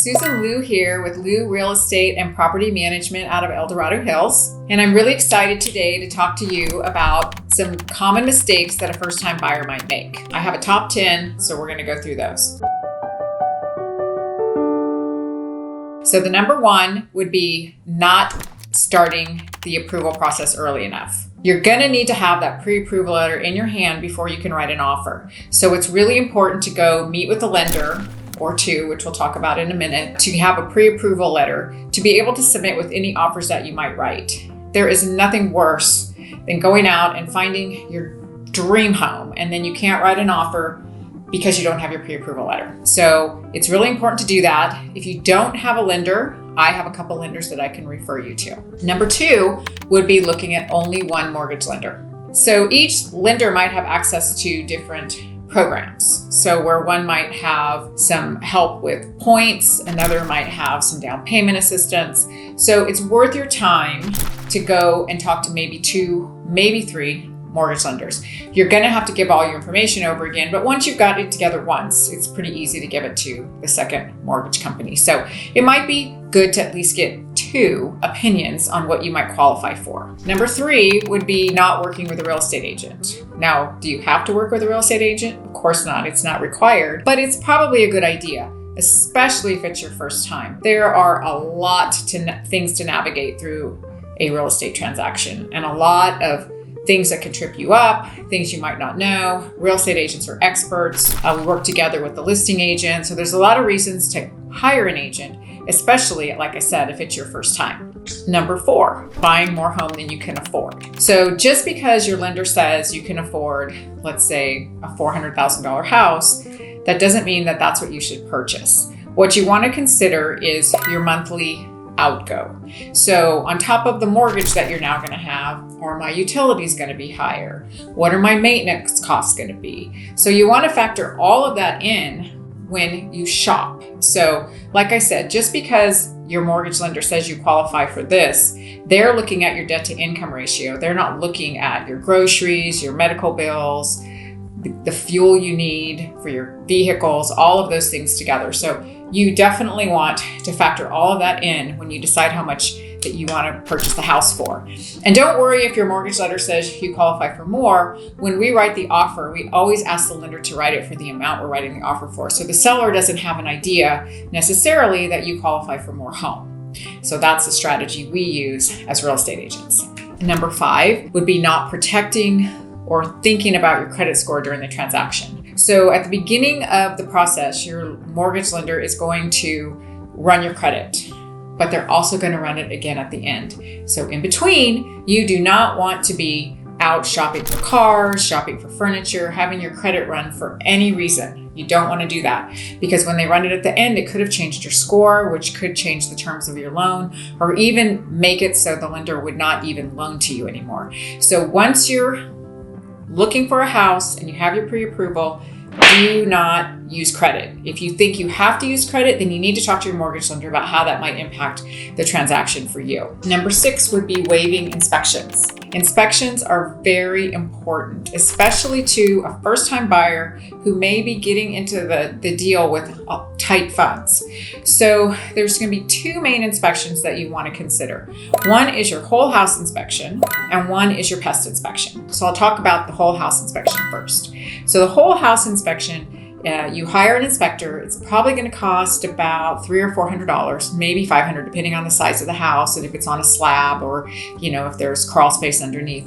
Susan.leu here with Leu Real Estate and Property Management out of Dorado Hills. And I'm really excited today to talk to you about some common mistakes that a first-time buyer might make. I have a top 10, so we're going to go through those. So the number one would be not starting the approval process early enough. You're going to need to have that pre-approval letter in your hand before you can write an offer. So it's really important to go meet with the lender or two, which we'll talk about in a minute, to have a pre-approval letter to be able to submit with any offers that you might write. There is nothing worse than going out and finding your dream home and then you can't write an offer because you don't have your pre-approval letter. So it's really important to do that. If you don't have a lender, I have a couple lenders that I can refer you to. Number two would be looking at only one mortgage lender. So each lender might have access to different programs. So where one might have some help with points, another might have some down payment assistance. So it's worth your time to go and talk to maybe two, maybe three mortgage lenders. You're going to have to give all your information over again, but once you've got it together once, it's pretty easy to give it to the second mortgage company. So it might be good to at least get two opinions on what you might qualify for. Number three would be not working with a real estate agent. Now, do you have to work with a real estate agent? Of course not. It's not required, but it's probably a good idea, especially if it's your first time. There are a lot of things to navigate through a real estate transaction and a lot of things that could trip you up, things you might not know. Real estate agents are experts. We work together with the listing agent. So there's a lot of reasons to hire an agent, especially, like I said, if it's your first time. Number four, buying more home than you can afford. So just because your lender says you can afford, let's say, a $400,000 house, that doesn't mean that that's what you should purchase. What you want to consider is your monthly outgo. So on top of the mortgage that you're now going to have, are my utilities going to be higher? What are my maintenance costs going to be? So you want to factor all of that in when you shop. So like I said, just because your mortgage lender says you qualify for this, they're looking at your debt to income ratio. They're not looking at your groceries, your medical bills, the fuel you need for your vehicles, all of those things together. So you definitely want to factor all of that in when you decide how much that you want to purchase the house for. And don't worry if your mortgage letter says you qualify for more. When we write the offer, we always ask the lender to write it for the amount we're writing the offer for. So the seller doesn't have an idea necessarily that you qualify for more home. So that's the strategy we use as real estate agents. Number five would be not protecting or thinking about your credit score during the transaction. So at the beginning of the process, your mortgage lender is going to run your credit, but they're also going to run it again at the end. So in between, you do not want to be out shopping for cars, shopping for furniture, having your credit run for any reason. You don't want to do that because when they run it at the end, it could have changed your score, which could change the terms of your loan or even make it so the lender would not even loan to you anymore. So once you're looking for a house and you have your pre-approval, do not use credit. If you think you have to use credit, then you need to talk to your mortgage lender about how that might impact the transaction for you. Number six would be waiving inspections. Inspections are very important, especially to a first-time buyer who may be getting into the deal with tight funds. So there's going to be two main inspections that you want to consider. One is your whole house inspection and one is your pest inspection. So I'll talk about the whole house inspection first. So the whole house inspection, you hire an inspector. It's probably going to cost about $300 or $400, maybe $500, depending on the size of the house and if it's on a slab or, if there's crawl space underneath.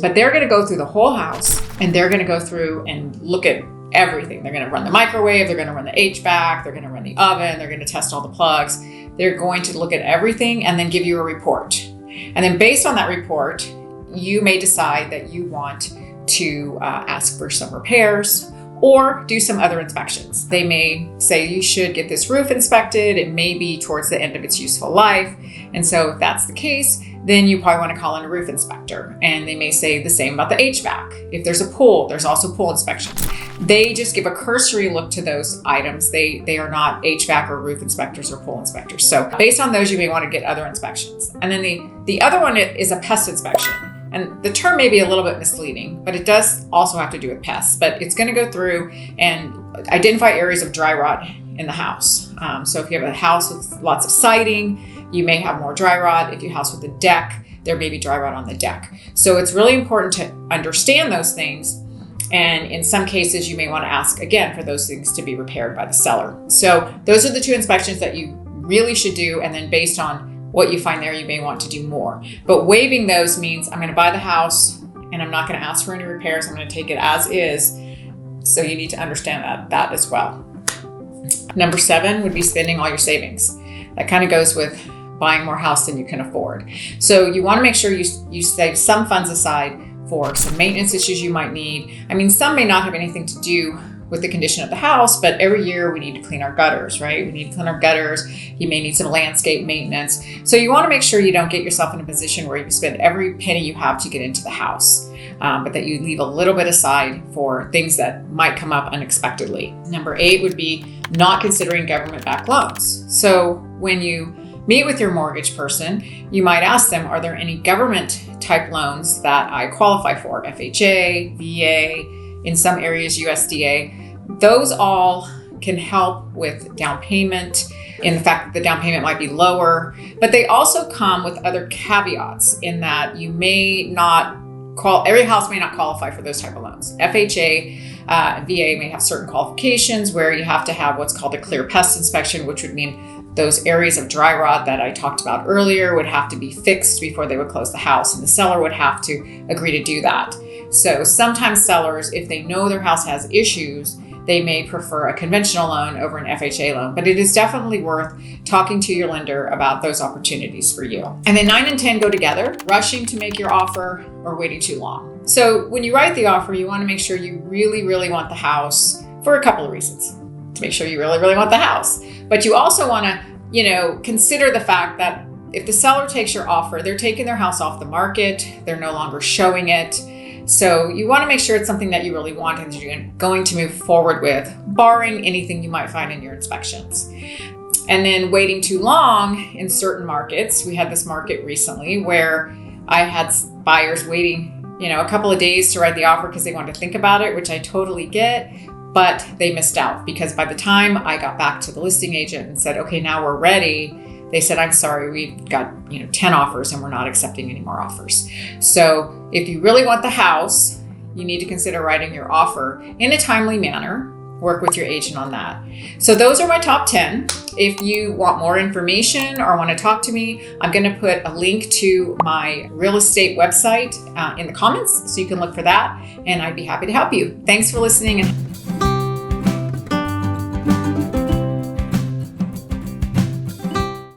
But they're going to go through the whole house and they're going to go through and look at everything. They're going to run the microwave, they're going to run the HVAC, they're going to run the oven, they're going to test all the plugs. They're going to look at everything and then give you a report. And then based on that report, you may decide that you want to ask for some repairs or do some other inspections. They may say you should get this roof inspected. It may be towards the end of its useful life. And so if that's the case, then you probably want to call in a roof inspector. And they may say the same about the HVAC. If there's a pool, there's also pool inspections. They just give a cursory look to those items. They are not HVAC or roof inspectors or pool inspectors. So based on those, you may want to get other inspections. And then the other one is a pest inspection. And the term may be a little bit misleading, but it does also have to do with pests. But it's going to go through and identify areas of dry rot in the house. So if you have a house with lots of siding, you may have more dry rot. If you have a house with a deck, there may be dry rot on the deck. So it's really important to understand those things. And in some cases, you may want to ask again for those things to be repaired by the seller. So those are the 2 inspections that you really should do. And then based on what you find there, you may want to do more. But waiving those means I'm going to buy the house and I'm not going to ask for any repairs. I'm going to take it as is. So you need to understand that as well. Number 7 would be spending all your savings. That kind of goes with buying more house than you can afford. So you want to make sure you save some funds aside for some maintenance issues you might need. I mean, some may not have anything to do with the condition of the house, but every year we need to clean our gutters, right? We need to clean our gutters. You may need some landscape maintenance. So you want to make sure you don't get yourself in a position where you spend every penny you have to get into the house, but that you leave a little bit aside for things that might come up unexpectedly. Number 8 would be not considering government-backed loans. So when you meet with your mortgage person, you might ask them, are there any government type loans that I qualify for? FHA, VA, in some areas USDA. Those all can help with down payment, in the fact that the down payment might be lower, but they also come with other caveats in that you may not every house may not qualify for those type of loans. FHA, VA may have certain qualifications where you have to have what's called a clear pest inspection, which would mean those areas of dry rot that I talked about earlier would have to be fixed before they would close the house, and the seller would have to agree to do that. So sometimes sellers, if they know their house has issues, they may prefer a conventional loan over an FHA loan, but it is definitely worth talking to your lender about those opportunities for you. And then 9 and 10 go together, rushing to make your offer or waiting too long. So when you write the offer, you want to make sure you really, really want the house for a couple of reasons. To make sure you really, really want the house. But you also want to, consider the fact that if the seller takes your offer, they're taking their house off the market, they're no longer showing it. So you want to make sure it's something that you really want and you're going to move forward with, barring anything you might find in your inspections. And then waiting too long in certain markets. We had this market recently where I had buyers waiting, a couple of days to write the offer because they wanted to think about it, which I totally get. But they missed out because by the time I got back to the listing agent and said, okay, now we're ready, they said, I'm sorry, we've got 10 offers and we're not accepting any more offers. So if you really want the house, you need to consider writing your offer in a timely manner. Work with your agent on that. So those are my top 10. If you want more information or want to talk to me, I'm going to put a link to my real estate website in the comments so you can look for that, and I'd be happy to help you. Thanks for listening.